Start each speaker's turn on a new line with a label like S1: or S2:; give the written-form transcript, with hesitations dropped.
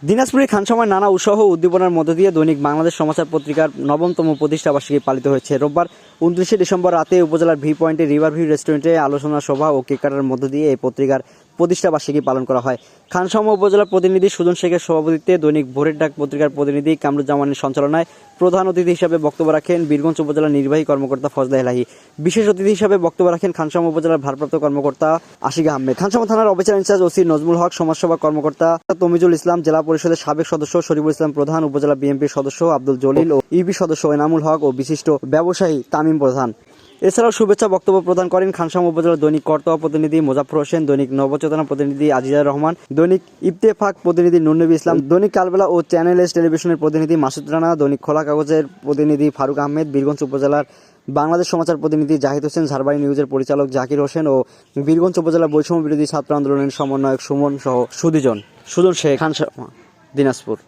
S1: দিনাজপুরের খানসামায় নানা উৎসাহ উদ্দীপনার মধ্য দিয়ে দৈনিক বাংলাদেশ সমাচার পত্রিকার ৯তম প্রতিষ্ঠাবার্ষিকী পালিত হয়েছে। রোববার ২৯ ডিসেম্বর রাতে উপজেলার ভি পয়েন্টে রিভারভিউ রেস্টুরেন্টে আলোচনা সভা ও কেক কাটার মধ্য দিয়ে এই পত্রিকার প্রতিষ্ঠাবার্ষিকী পালন করা হয়। খানসামা উপজেলার প্রতিনিধি সুজন শেখের সভাপতিত্বে দৈনিক ভোরের ডাক পত্রিকার প্রতিনিধি কামরুজ্জামানের সঞ্চালনায় প্রধান অতিথি হিসাবে বক্তব্য রাখেন বীরগঞ্জ উপজেলার নির্বাহী কর্মকর্তা ফজলা এলাহী। বিশেষ অতিথি হিসাবে বক্তব্য রাখেন খানসামা উপজেলার ভারপ্রাপ্ত কর্মকর্তা আশিক আহমেদ, খানসামা থানার অফিসার ইনচার্জ ওসি নজমুল হক, সমাজসেবা কর্মকর্তা তমিজুল ইসলাম, জেলা পরিষদের সাবেক সদস্য শরীফুল ইসলাম প্রধান, উপজেলা বিএনপির সদস্য আব্দুল জলিল ও ইবি সদস্য এনামুল হক ও বিশিষ্ট ব্যবসায়ী তামিম প্রধান। এছাড়াও শুভেচ্ছা বক্তব্য প্রদান করেন খানসামা উপজেলার দৈনিক কর্তব্য প্রতিনিধি মোজাফর হোসেন, দৈনিক নবচেতনা প্রতিনিধি আজিজা রহমান, দৈনিক ইত্তেফাক প্রতিনিধি নূরনবী ইসলাম, দৈনিক কালবেলা ও চ্যানেল এস টেলিভিশনের প্রতিনিধি মাসুদ রানা, দৈনিক খোলা কাগজের প্রতিনিধি ফারুক আহমেদ, বীরগঞ্জ উপজেলার বাংলাদেশ সমাচার প্রতিনিধি জাহিদ হোসেন, ঝারবাড়ি নিউজের পরিচালক জাকির হোসেন ও বীরগঞ্জ উপজেলার বৈষম্য বিরোধী ছাত্র আন্দোলনের সমন্বয়ক সুমন সহ সুজন শেখ, খানসামা, দিনাজপুর।